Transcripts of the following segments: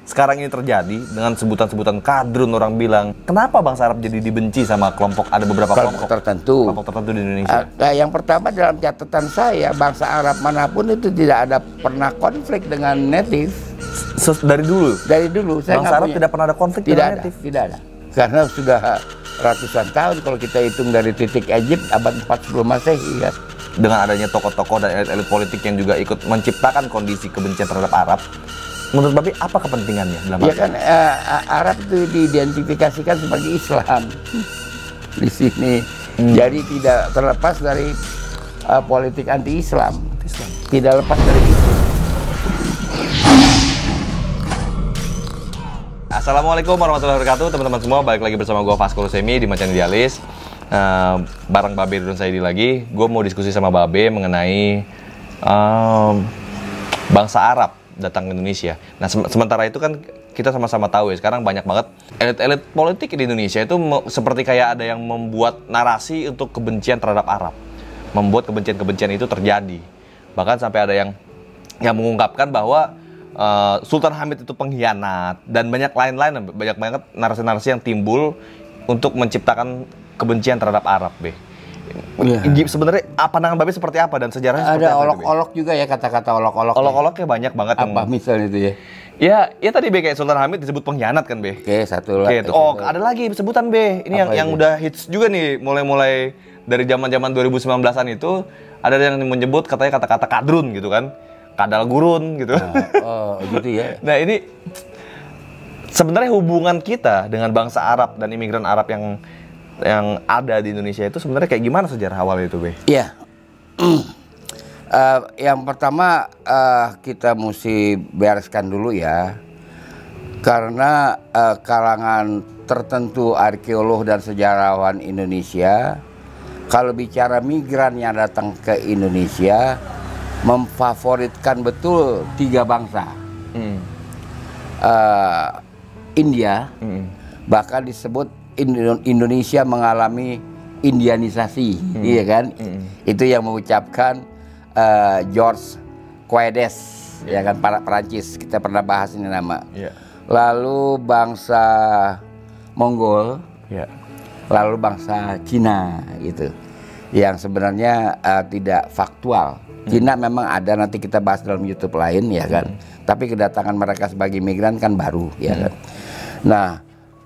sekarang ini terjadi dengan sebutan-sebutan kadrun, orang bilang, kenapa bangsa Arab jadi dibenci sama ada beberapa kelompok tertentu di Indonesia? Yang pertama, dalam catatan saya, bangsa Arab manapun itu tidak ada pernah konflik dengan native. Dari dulu saya bangsa Arab tidak pernah ada konflik dengan native? Tidak ada, karena sudah ratusan tahun. Kalau kita hitung dari titik Egypt abad 4 sebelum Masehi ya. Dengan adanya tokoh-tokoh dan elit politik yang juga ikut menciptakan kondisi kebencian terhadap Arab, menurut Babe apa kepentingannya dalam ya kan? Arab itu diidentifikasikan sebagai Islam di sini. Jadi tidak terlepas dari politik anti-Islam. Tidak lepas dari itu. Assalamualaikum warahmatullahi wabarakatuh, teman-teman semua. Balik lagi bersama gue Vasco Lusemi di Macan Idealis. Bareng Babe Ridwan Saidi lagi. Gue mau diskusi sama Babe mengenai bangsa Arab datang ke Indonesia. Nah, sementara itu kan kita sama-sama tahu ya, sekarang banyak banget elit-elit politik di Indonesia itu seperti kayak ada yang membuat narasi untuk kebencian terhadap Arab. Membuat kebencian-kebencian itu terjadi. Bahkan sampai ada yang mengungkapkan bahwa Sultan Hamid itu pengkhianat dan banyak lain-lain, banyak banget narasi-narasi yang timbul untuk menciptakan kebencian terhadap Arab, Be. Sebenarnya pandangan Babe seperti apa dan sejarahnya seperti apa? Ada olok-olok juga ya, kata-kata olok-olok. Olok-oloknya banyak banget. Apa misalnya itu ya? Ya tadi Be, kayak Sultan Hamid disebut pengkhianat kan, Be. Oke, satu lagi. Ada lagi sebutan, Be. Ini yang udah hits juga nih, mulai dari zaman-zaman 2019-an itu ada yang menyebut katanya kata-kata kadrun gitu kan. Kadal gurun gitu. Gitu ya. Nah, ini sebenarnya hubungan kita dengan bangsa Arab dan imigran Arab yang ada di Indonesia itu sebenarnya kayak gimana sejarah awal itu, Be? Iya. Yang pertama kita mesti bereskan dulu ya, karena kalangan tertentu arkeolog dan sejarawan Indonesia kalau bicara migran yang datang ke Indonesia memfavoritkan betul 3 bangsa. India, bahkan disebut Indonesia mengalami indianisasi, iya kan? Itu yang mengucapkan George Coedes, ya kan, para Perancis. Kita pernah bahas ini nama. Lalu bangsa Mongol, lalu bangsa Cina, gitu. Yang sebenarnya tidak faktual. Cina memang ada, nanti kita bahas dalam YouTube lain, ya kan. Tapi kedatangan mereka sebagai migran kan baru, ya kan. Nah,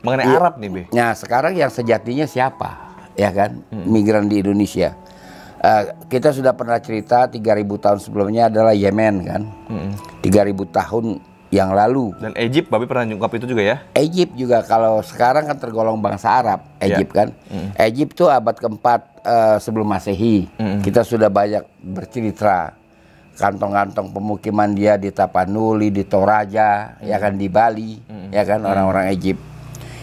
mengenai Arab nih, Be. Nah, sekarang yang sejatinya siapa, ya kan? Migran di Indonesia. Kita sudah pernah cerita 3000 tahun sebelumnya adalah Yemen kan. 3000 tahun yang lalu. Dan Egypt, Babe pernah nyungkap itu juga ya? Egypt juga, kalau sekarang kan tergolong bangsa Arab, Egypt kan. Egypt tuh abad keempat sebelum Masehi. Kita sudah banyak bercerita kantong-kantong pemukiman dia di Tapanuli, di Toraja, ya kan, di Bali, ya kan, orang-orang Egypt.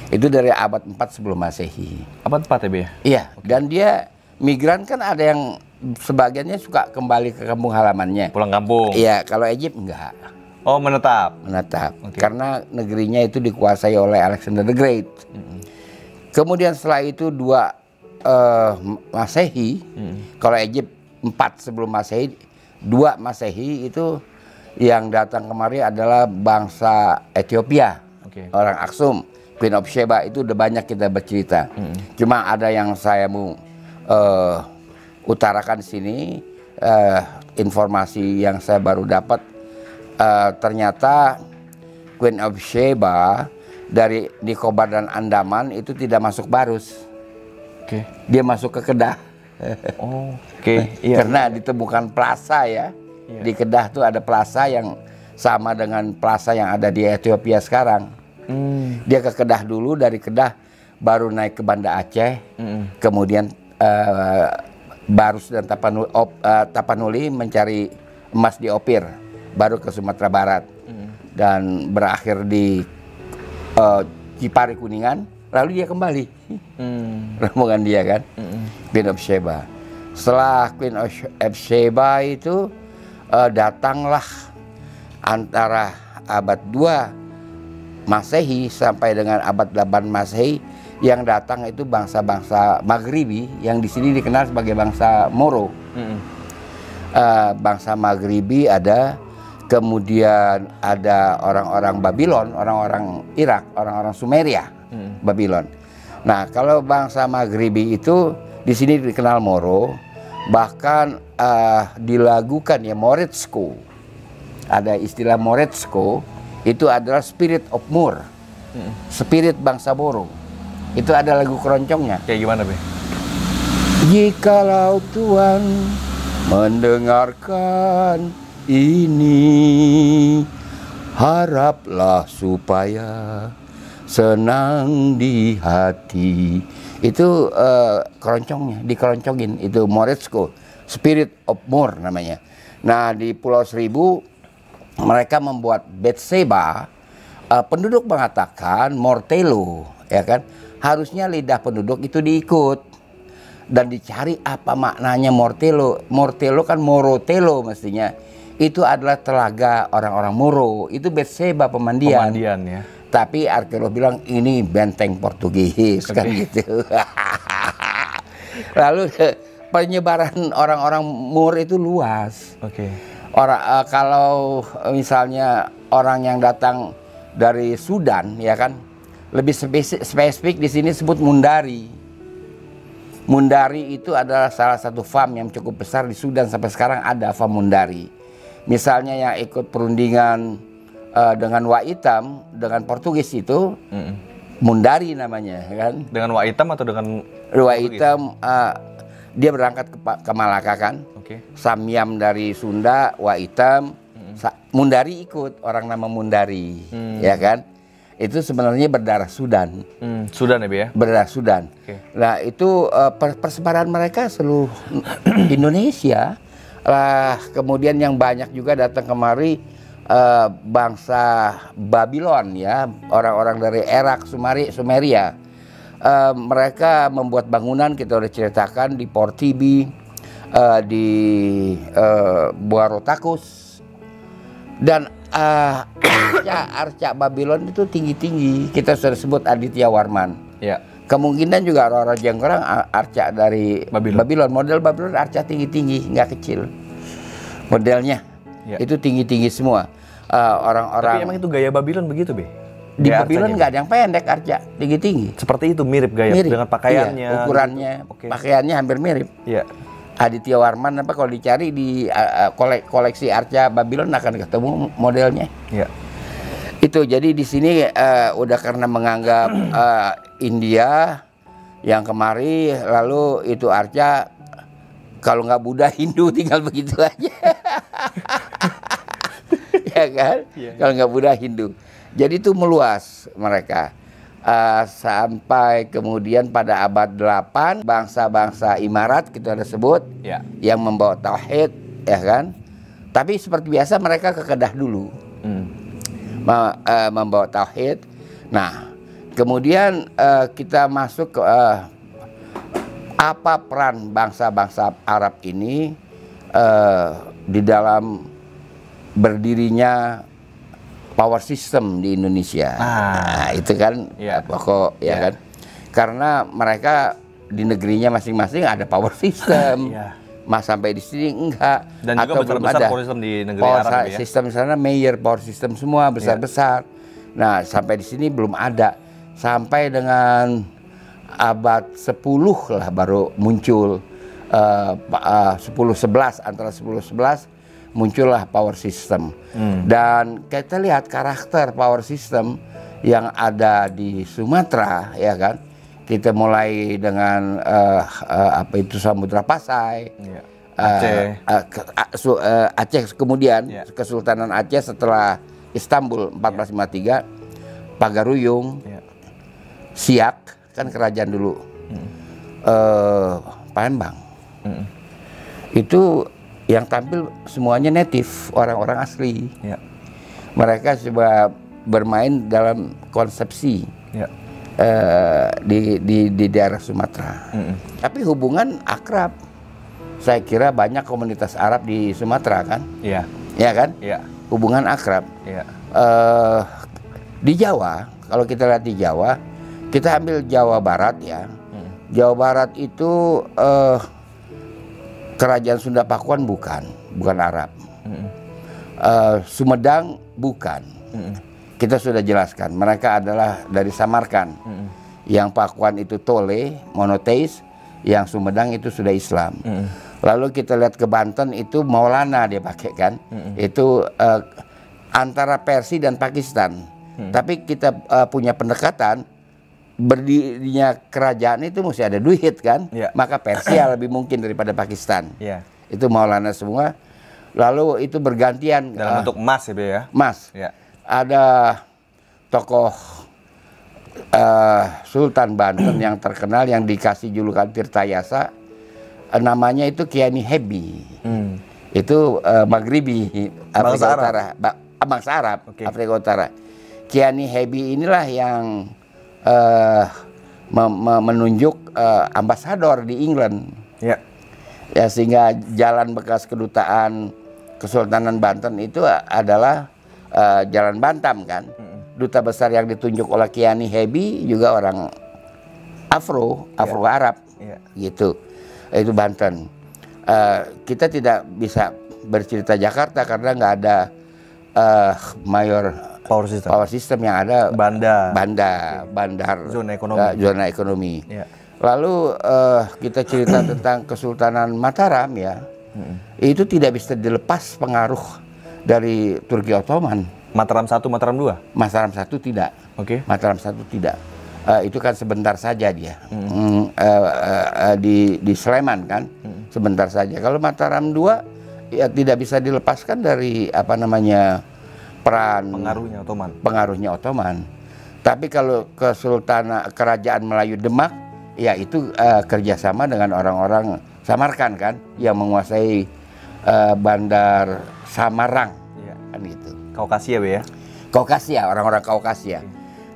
Itu dari abad 4 sebelum Masehi. Abad 4 ya, Be? Iya, dan dia migran kan, ada yang sebagiannya suka kembali ke kampung halamannya. Pulang kampung? Iya, kalau Egypt enggak. Oh, menetap? Menetap, karena negerinya itu dikuasai oleh Alexander the Great. Kemudian setelah itu 2 Masehi, kalau Egypt 4 sebelum Masehi, 2 Masehi itu yang datang kemari adalah bangsa Ethiopia, orang Aksum, Queen of Sheba. Itu udah banyak kita bercerita. Cuma ada yang saya mau utarakan di sini, informasi yang saya baru dapat, ternyata Queen of Sheba dari Nicobar dan Andaman itu tidak masuk Barus. Dia masuk ke Kedah. Karena ditemukan plaza ya. Di Kedah tuh ada plaza yang sama dengan plaza yang ada di Ethiopia sekarang. Dia ke Kedah dulu, dari Kedah baru naik ke Banda Aceh, kemudian Barus dan Tapanuli mencari emas di Opir, baru ke Sumatera Barat, dan berakhir di Cipari Kuningan, lalu dia kembali. Rombongan dia kan, Queen of Sheba. Setelah Queen of Sheba itu datanglah antara abad 2 Masehi sampai dengan abad 8 Masehi, yang datang itu bangsa-bangsa Maghribi yang di sini dikenal sebagai bangsa Moro. Bangsa Maghribi ada kemudian ada orang-orang Babylon, orang-orang Irak, orang-orang Sumeria, Babylon. Nah, kalau bangsa Maghribi itu di sini dikenal Moro, bahkan dilagukan ya Moresco. Ada istilah Moresco, itu adalah spirit of Moor, spirit bangsa Moro. Itu ada lagu keroncongnya. Kayak gimana, Be? Jikalau Tuhan mendengarkan ini, haraplah supaya senang di hati. Itu keroncongnya, dikeroncongin. Itu Moresco, Spirit of Moor namanya. Nah, di Pulau Seribu mereka membuat Betseba. Penduduk mengatakan Mortelo, ya kan? Harusnya lidah penduduk itu diikut dan dicari apa maknanya Mortelo. Mortelo kan Morotelo mestinya. Itu adalah telaga orang-orang Moro. Itu Betseba, pemandian. Pemandian ya. Tapi arkeolog bilang ini benteng Portugis kan gitu. Lalu penyebaran orang-orang Moor itu luas. Oke. Kalau misalnya orang yang datang dari Sudan, ya kan, lebih spesifik di sini sebut Mundari. Mundari itu adalah salah satu farm yang cukup besar di Sudan, sampai sekarang ada farm Mundari. Misalnya yang ikut perundingan dengan Wak Hitam, dengan Portugis itu Mundari namanya, kan? Dengan Wak Hitam atau dengan Wak Hitam? Dia berangkat ke Malaka kan? Oke. Samyam dari Sunda, Wak Hitam, Mundari ikut, orang nama Mundari, ya kan? Itu sebenarnya berdarah Sudan. Sudan ya, Be ya? Berdarah Sudan. Oke. Nah, itu persebaran mereka seluruh Indonesia. Kemudian yang banyak juga datang kemari bangsa Babylon, ya, orang-orang dari Irak, Sumeria. Mereka membuat bangunan, kita udah ceritakan, di Port Tibi, di Buarotakus. Dan arca Babylon itu tinggi-tinggi. Kita sudah sebut Aditya Warman. Ya. Kemungkinan juga orang-orang Jengkorang arca dari Babylon. Model Babylon arca tinggi-tinggi, nggak kecil. Modelnya itu tinggi-tinggi semua. Orang-orang. Tapi emang itu gaya Babylon begitu, Be? Di Babylon nggak ada yang pendek, arca tinggi-tinggi. Seperti itu, mirip gaya dengan pakaiannya. Iya, ukurannya, gitu. pakaiannya hampir mirip. Iya. Aditya Warman apa kalau dicari di koleksi arca Babylon akan ketemu modelnya. Iya. Itu jadi di sini udah karena menganggap India yang kemari, lalu itu arca kalau nggak Buddha Hindu tinggal begitu aja. Ya kan? Iya. Kalau nggak Buddha Hindu. Jadi itu meluas mereka. Sampai kemudian pada abad 8 bangsa-bangsa Imarat kita ada sebut yang membawa tauhid, ya kan. Tapi seperti biasa mereka ke Kedah dulu membawa tauhid. Nah, kemudian kita masuk ke apa peran bangsa-bangsa Arab ini di dalam berdirinya power system di Indonesia. Nah, itu kan pokok, ya kan. Karena mereka di negerinya masing-masing ada power system. Mas sampai di sini enggak. Dan juga besar-besar power system di negeri Arab ya. Sistem di sana mayor power system semua besar-besar. Nah, sampai di sini belum ada. Sampai dengan abad 10 lah baru muncul 10-11, antara 10-11 muncullah power system. Dan kita lihat karakter power system yang ada di Sumatera, ya kan. Kita mulai dengan apa itu Samudra Pasai, Aceh, kemudian Kesultanan Aceh setelah Istanbul 1453, Pagaruyung, Siak kan kerajaan dulu, Palembang. Itu yang tampil semuanya native, orang-orang asli. Mereka coba bermain dalam konsepsi di daerah Sumatera. Tapi hubungan akrab. Saya kira banyak komunitas Arab di Sumatera kan? Iya kan? Hubungan akrab. Di Jawa, kalau kita lihat di Jawa, kita ambil Jawa Barat ya. Jawa Barat itu kerajaan Sunda Pakuan bukan Arab. Sumedang bukan. Kita sudah jelaskan, mereka adalah dari Samarkan. Yang Pakuan itu Tole, monoteis, yang Sumedang itu sudah Islam. Lalu kita lihat ke Banten itu Maulana dia pakai kan. Itu antara Persia dan Pakistan. Tapi kita punya pendekatan, berdirinya kerajaan itu mesti ada duit kan. Maka Persia lebih mungkin daripada Pakistan. Itu Maulana semua. Lalu itu bergantian dalam bentuk emas ya, emas. Ada tokoh Sultan Banten yang terkenal yang dikasih julukan Tirtayasa, namanya itu Kiani Hebi. Itu Maghribi, Afrika Utara, bangsa Arab, Afrika Utara. Kiani Hebi inilah yang menunjuk ambasador di England. Ya, sehingga jalan bekas kedutaan Kesultanan Banten itu adalah Jalan Bantam kan. Duta besar yang ditunjuk oleh Kiani Hebi juga orang Afro Arab gitu. Itu Banten. Kita tidak bisa bercerita Jakarta karena nggak ada mayor power system yang ada bandar zona ekonomi. Lalu kita cerita tentang Kesultanan Mataram ya. Itu tidak bisa dilepas pengaruh dari Turki Ottoman. Mataram 1, Mataram 2? Mataram 1 tidak. Mataram 1 tidak. Itu kan sebentar saja dia. Di Sleman kan. Sebentar saja. Kalau Mataram 2 ya tidak bisa dilepaskan dari apa namanya peran pengaruhnya Ottoman. Tapi kalau Kerajaan Melayu Demak ya itu kerjasama dengan orang-orang Samarkan kan yang menguasai bandar Samarang kan gitu. Kaukasia ya? Kaukasia, orang-orang Kaukasia.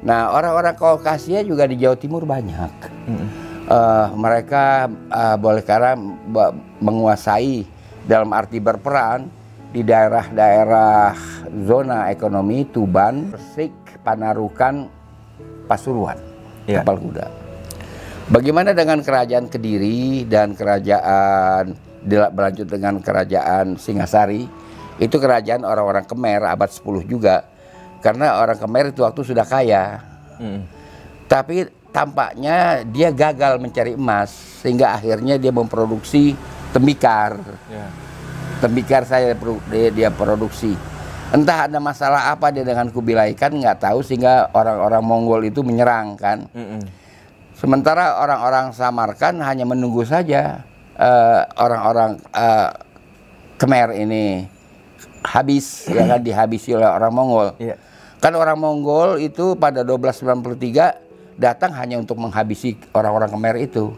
Nah, orang-orang Kaukasia juga di Jawa Timur banyak. Mereka boleh karena menguasai dalam arti berperan di daerah-daerah zona ekonomi Tuban, Gresik, Panarukan, Pasuruan, Tapal Kuda. Bagaimana dengan kerajaan Kediri dan kerajaan berlanjut dengan kerajaan Singasari? Itu kerajaan orang-orang Khmer abad 10 juga. Karena orang Khmer itu waktu sudah kaya. Tapi tampaknya dia gagal mencari emas sehingga akhirnya dia memproduksi tembikar. Tembikar dia produksi. Entah ada masalah apa dia dengan Kubilai Khan nggak tahu sehingga orang-orang Mongol itu menyerang kan. Sementara orang-orang Samarkan hanya menunggu saja orang-orang Khmer ini habis, ya kan, dihabisi oleh orang Mongol. Kan orang Mongol itu pada 1293 datang hanya untuk menghabisi orang-orang Khmer itu.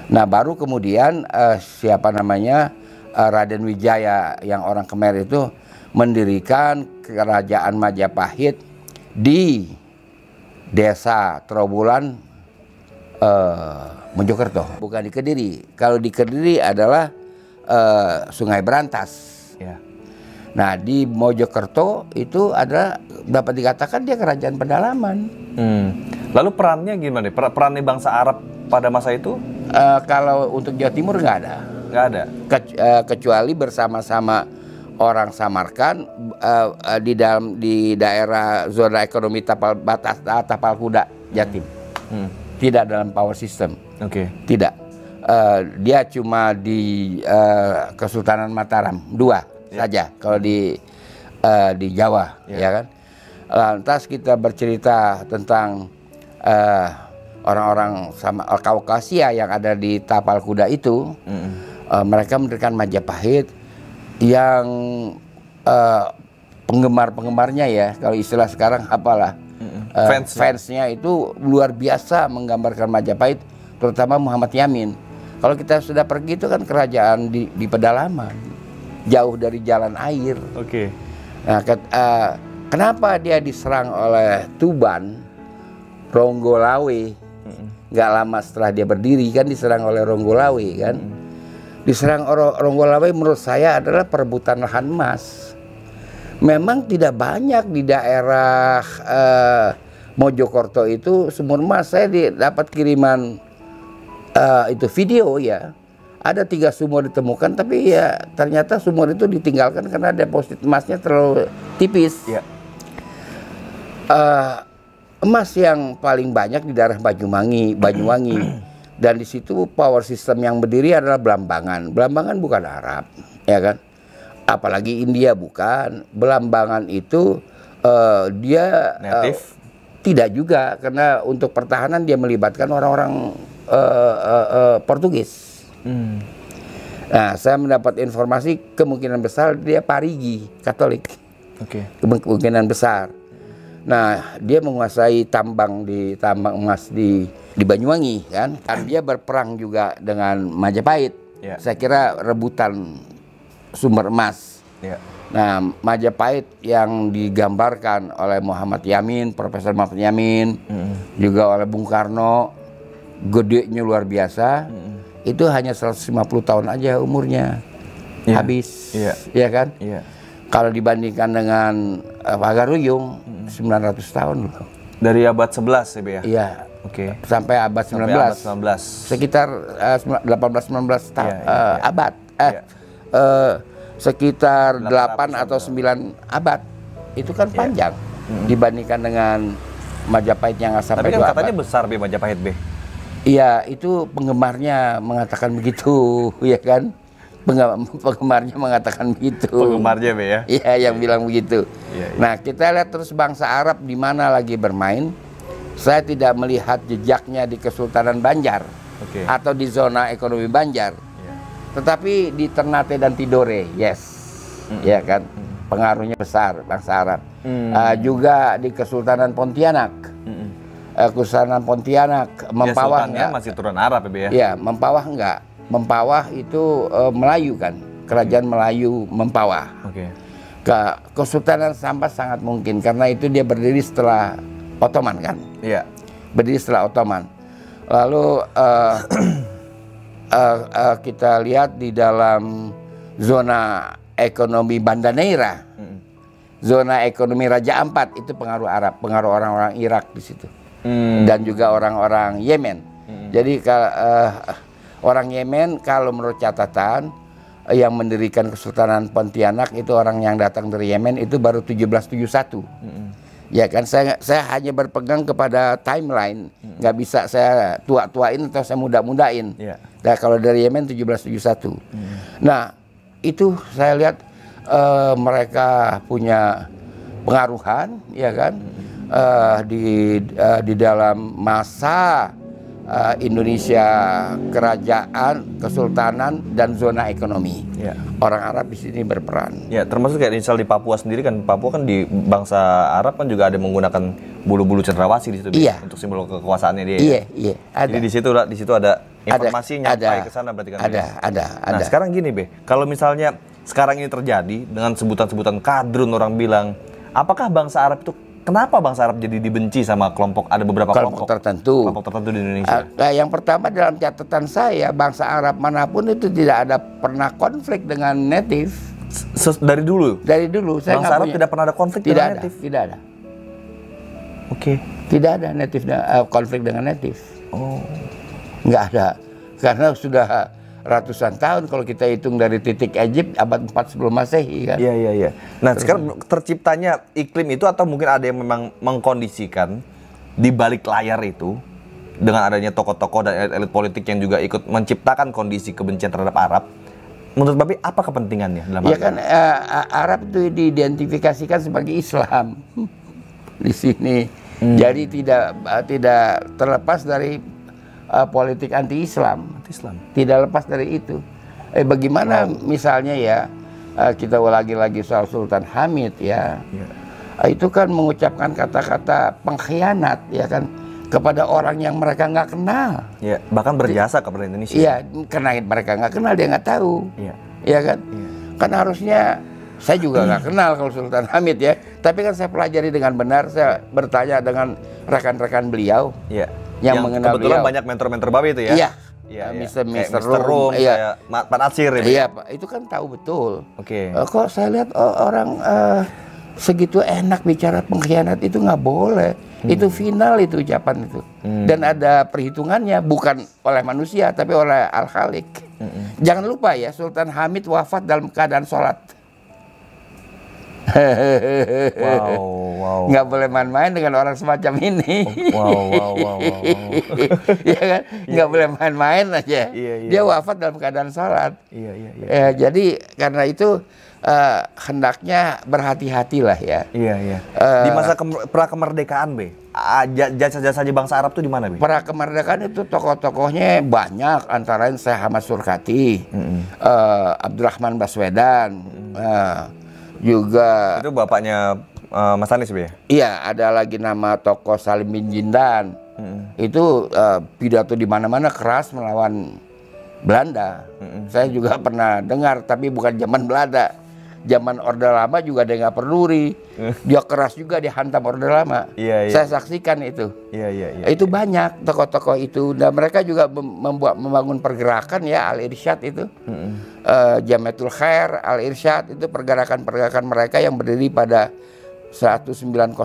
Nah baru kemudian siapa namanya Raden Wijaya yang orang Khmer itu mendirikan kerajaan Majapahit di desa Trowulan Mojokerto, bukan di Kediri. Kalau di Kediri adalah Sungai Berantas. Nah di Mojokerto itu ada dapat dikatakan dia kerajaan pedalaman. Lalu perannya gimana? Perannya bangsa Arab pada masa itu? Kalau untuk Jawa Timur nggak ada. Nggak ada. Kecuali bersama-sama orang Samarkan di daerah zona ekonomi Tapal Kuda Jatim. Tidak dalam power system. Tidak. Dia cuma di Kesultanan Mataram 2 saja kalau di Jawa, ya kan. Lantas kita bercerita tentang orang-orang Kaukasia yang ada di Tapal Kuda itu. Mereka mendirikan Majapahit yang penggemar-penggemarnya ya, kalau istilah sekarang apalah. Fansnya itu luar biasa menggambarkan Majapahit, terutama Muhammad Yamin. Kalau kita sudah pergi itu kan kerajaan di pedalaman, jauh dari jalan air. Nah, kenapa dia diserang oleh Tuban, Ronggolawe? Nggak lama setelah dia berdiri kan diserang oleh Ronggolawe kan. Diserang Ronggolawe menurut saya adalah perebutan lahan emas. Memang tidak banyak di daerah Mojokerto itu sumur emas. Saya dapat kiriman itu video ya. ada 3 sumur ditemukan, tapi ya ternyata sumur itu ditinggalkan karena deposit emasnya terlalu tipis. Iya. Emas yang paling banyak di daerah Banyuwangi, dan di situ power system yang berdiri adalah Belambangan. Belambangan bukan Arab, ya kan? Apalagi India bukan. Belambangan itu dia Native? Tidak juga, karena untuk pertahanan dia melibatkan orang-orang Portugis. Nah, saya mendapat informasi kemungkinan besar dia Parigi, Katolik. Kemungkinan besar. Nah, dia menguasai tambang emas di Banyuwangi kan. Dan dia berperang juga dengan Majapahit. Saya kira rebutan sumber emas. Nah, Majapahit yang digambarkan oleh Muhammad Yamin, Profesor Muhammad Yamin, juga oleh Bung Karno, gedenya luar biasa. Itu hanya 150 tahun aja umurnya, habis, ya kan? Kalau dibandingkan dengan Pagaruyung, 900 tahun loh. Dari abad 11 ya, Be, ya? Iya. Sampai abad 19. Sekitar 18-19 tahun, abad. Sekitar 8 atau 9 abad. Itu kan panjang dibandingkan dengan Majapahit yang sampai 2 abad. Tapi kan katanya besar, Be, Majapahit, Be. Iya, itu penggemarnya mengatakan begitu, ya kan? Penggemarnya mengatakan begitu. Penggemarnya, Be, ya? Iya, yang bilang begitu. Nah, kita lihat terus bangsa Arab di mana lagi bermain. Saya tidak melihat jejaknya di Kesultanan Banjar atau di zona ekonomi Banjar. Tetapi di Ternate dan Tidore, ya kan? Pengaruhnya besar bangsa Arab. Juga di Kesultanan Pontianak. Kesultanan Pontianak, Mempawah enggak? Masih turun Arab ya, Be, ya? Iya, Mempawah enggak. Mempawah itu Melayu kan, kerajaan Melayu Mempawah. Kesultanan Sambas sangat mungkin karena itu dia berdiri setelah Ottoman kan? Iya. Berdiri setelah Ottoman. Lalu kita lihat di dalam zona ekonomi Banda Neira, zona ekonomi Raja Ampat itu pengaruh Arab, pengaruh orang-orang Irak di situ. Dan juga orang-orang Yemen. Jadi orang Yemen kalau menurut catatan yang mendirikan Kesultanan Pontianak itu orang yang datang dari Yemen itu baru 1771. Ya kan, saya hanya berpegang kepada timeline, nggak bisa saya tua-tuain atau saya muda-mudain. Nah, kalau dari Yemen 1771. Nah, itu saya lihat mereka punya pengaruhan, ya kan? Di dalam masa Indonesia kerajaan, kesultanan dan zona ekonomi. Orang Arab di sini berperan. Ya, termasuk kayak misal di Papua sendiri kan, Papua kan di bangsa Arab kan juga ada menggunakan bulu-bulu cendrawasih di situ, untuk simbol kekuasaannya dia. Iya, ada. Jadi di situ ada informasi nyampai ke sana berarti kan. Ada. Nah, sekarang gini, Be. Kalau misalnya sekarang ini terjadi dengan sebutan-sebutan kadrun, orang bilang, apakah bangsa Arab itu, kenapa bangsa Arab jadi dibenci sama beberapa kelompok tertentu di Indonesia? Yang pertama dalam catatan saya, bangsa Arab manapun itu tidak ada pernah konflik dengan native. Dari dulu? Dari dulu. Bangsa Arab tidak pernah ada konflik dengan native? Tidak ada. Tidak ada native konflik dengan native. Nggak ada. Karena sudah ratusan tahun kalau kita hitung dari titik Egypt abad 4 sebelum Masehi kan. Iya. Nah, sekarang terciptanya iklim itu atau mungkin ada yang memang mengkondisikan di balik layar itu dengan adanya tokoh-tokoh dan elit politik yang juga ikut menciptakan kondisi kebencian terhadap Arab. Menurut Babi apa kepentingannya dalam hal kan Arab itu diidentifikasikan sebagai Islam di sini. Jadi tidak terlepas dari politik anti-Islam. Tidak lepas dari itu. Bagaimana misalnya ya, kita lagi soal Sultan Hamid ya. Itu kan mengucapkan kata-kata pengkhianat ya kan kepada orang yang mereka nggak kenal. Ya, bahkan berjasa kepada Indonesia. Iya, karena mereka nggak kenal dia nggak tahu. Iya kan? Kan harusnya saya juga nggak kenal kalau Sultan Hamid ya. Tapi kan saya pelajari dengan benar, saya bertanya dengan rekan-rekan beliau. Yang mengenal kebetulan beliau. banyak mentor-mentor Babi itu ya? Iya. Mr. Rum, Pak Atsir ya? Iya, Pak. Itu kan tahu betul. Kok saya lihat orang segitu enak bicara pengkhianat itu nggak boleh. Itu final itu ucapan itu. Dan ada perhitungannya, bukan oleh manusia tapi oleh Al-Khaliq. Jangan lupa ya, Sultan Hamid wafat dalam keadaan sholat. Wow. Nggak boleh main-main dengan orang semacam ini. Wow. Ya kan? Nggak boleh main-main aja. Iya. Dia wafat dalam keadaan sholat. Iya. Jadi karena itu hendaknya berhati-hatilah ya. Iya. Di masa pra-kemerdekaan, Be, jasa-jasa bangsa Arab tuh di mana, Be? Pra kemerdekaan itu tokoh-tokohnya banyak, antara lain Syekh Ahmad Surkati, Abdurrahman Baswedan, juga itu bapaknya Mas Anies, Be? Iya, ada lagi nama tokoh Salim bin Jindan. Itu pidato di mana-mana keras melawan Belanda. Saya juga pernah dengar, tapi bukan zaman Belanda. Zaman Orde Lama juga dia nggak peduli. Dia keras juga, dihantam Orde Lama. Iya. Saya saksikan itu. Iya. Itu banyak tokoh-tokoh itu, dan mereka juga membangun pergerakan ya, Al-Irsyad itu. Jamatul Khair, Al-Irsyad itu pergerakan-pergerakan mereka yang berdiri pada 1905,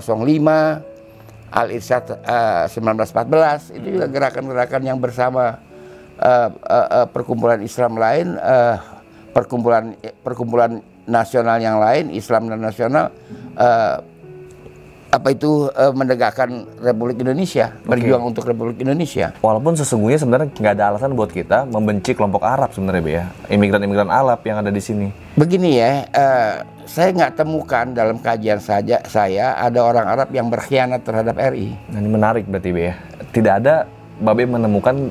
Al-Irsyad 1914. Itu juga gerakan-gerakan yang bersama perkumpulan Islam lain, perkumpulan nasional yang lain, Islam dan nasional, menegakkan Republik Indonesia, berjuang untuk Republik Indonesia. Walaupun sesungguhnya sebenarnya nggak ada alasan buat kita membenci kelompok Arab sebenarnya, Be, ya, imigran-imigran Arab yang ada di sini. Begini ya, saya nggak temukan dalam kajian saya ada orang Arab yang berkhianat terhadap RI. Nah, ini menarik berarti, Be, ya. Tidak ada Babe menemukan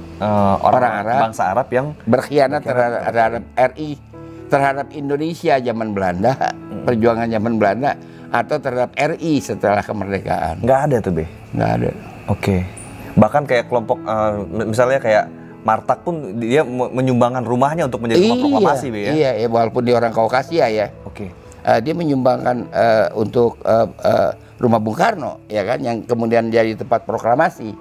orang Arab, bangsa Arab yang berkhianat terhadap RI, terhadap Indonesia zaman Belanda, perjuangan zaman Belanda, atau terhadap RI setelah kemerdekaan. Nggak ada tuh, Be? Nggak ada. Oke. Bahkan kayak kelompok, misalnya kayak Martak pun dia menyumbangkan rumahnya untuk menjadi rumah proklamasi, Be, ya? Iya, walaupun dia orang Kaukasia ya. Oke. Dia menyumbangkan untuk rumah Bung Karno, ya kan, yang kemudian jadi tempat proklamasi.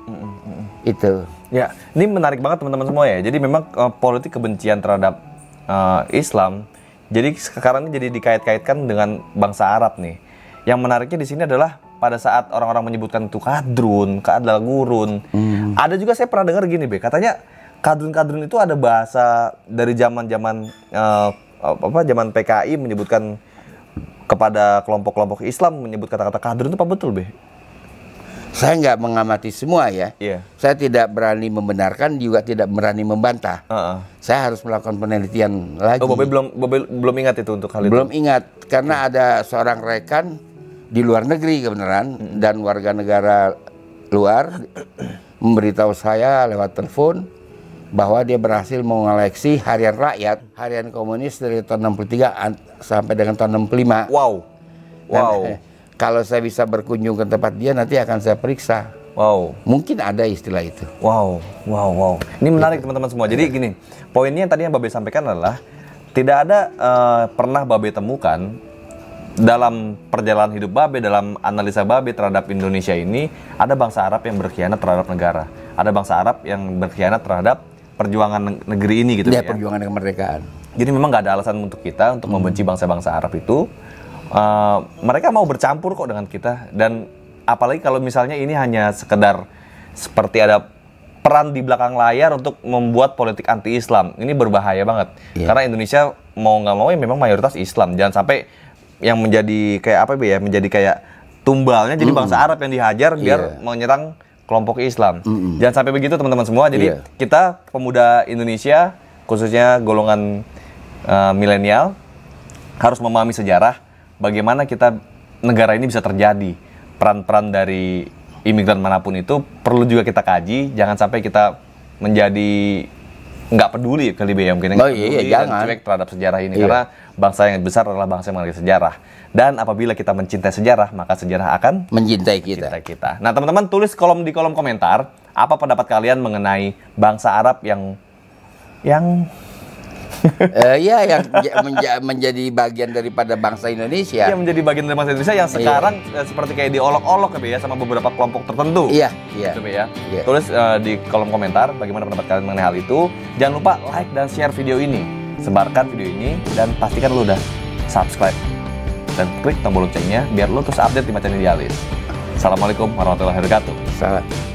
Itu. Ya, ini menarik banget teman-teman semua ya. Jadi memang politik kebencian terhadap Islam, jadi sekarang ini jadi dikait-kaitkan dengan bangsa Arab nih. Yang menariknya di sini adalah pada saat orang-orang menyebutkan itu kadrun, adalah gurun. Ada juga saya pernah dengar gini, Be, katanya kadrun itu ada bahasa dari zaman PKI menyebutkan kepada kelompok-kelompok Islam menyebut kata-kata kadrun, itu apa betul, Be? Saya nggak mengamati semua ya. Iya. Saya tidak berani membenarkan, juga tidak berani membantah. Saya harus melakukan penelitian lagi. Oh, Babe belum ingat itu untuk hal itu? Belum ingat, karena ada seorang rekan di luar negeri kebenaran, dan warga negara luar memberitahu saya lewat telepon bahwa dia berhasil mengoleksi harian rakyat, harian komunis dari tahun 63 sampai dengan tahun 65. Wow. Kalau saya bisa berkunjung ke tempat dia, nanti akan saya periksa. Wow. Mungkin ada istilah itu. Wow. Ini menarik teman-teman semua. Jadi gini, poinnya yang tadi yang Babe sampaikan adalah tidak ada pernah Babe temukan dalam perjalanan hidup Babe, dalam analisa Babe terhadap Indonesia ini, ada bangsa Arab yang berkhianat terhadap negara. Ada bangsa Arab yang berkhianat terhadap perjuangan negeri ini gitu ya. Perjuangan kemerdekaan. Jadi memang nggak ada alasan untuk kita untuk membenci bangsa-bangsa Arab itu. Mereka mau bercampur kok dengan kita, dan apalagi kalau misalnya ini hanya sekedar seperti ada peran di belakang layar untuk membuat politik anti-Islam. Ini berbahaya banget. Karena Indonesia mau nggak mau ya memang mayoritas Islam. Jangan sampai yang menjadi kayak apa, Be, ya, menjadi kayak tumbalnya jadi bangsa Arab yang dihajar biar menyerang kelompok Islam. Jangan sampai begitu teman-teman semua. Jadi kita pemuda Indonesia, khususnya golongan milenial, harus memahami sejarah bagaimana negara ini bisa terjadi. Peran-peran dari imigran manapun itu perlu juga kita kaji. Jangan sampai kita menjadi nggak peduli kali, Be, ya, mungkin jangan cuek terhadap sejarah ini. Karena bangsa yang besar adalah bangsa yang memiliki sejarah. Dan apabila kita mencintai sejarah, maka sejarah akan mencintai kita. Nah, teman-teman, tulis di kolom komentar apa pendapat kalian mengenai bangsa Arab yang yang menjadi bagian daripada bangsa Indonesia. Yang menjadi bagian dari bangsa Indonesia yang sekarang seperti kayak diolok-olok, ya, sama beberapa kelompok tertentu. Gitu, Be, ya. Tulis di kolom komentar bagaimana pendapat kalian mengenai hal itu. Jangan lupa like dan share video ini. Sebarkan video ini dan pastikan lu udah subscribe dan klik tombol loncengnya biar lo terus update di Macan Idealis. Assalamualaikum warahmatullahi wabarakatuh. Salam.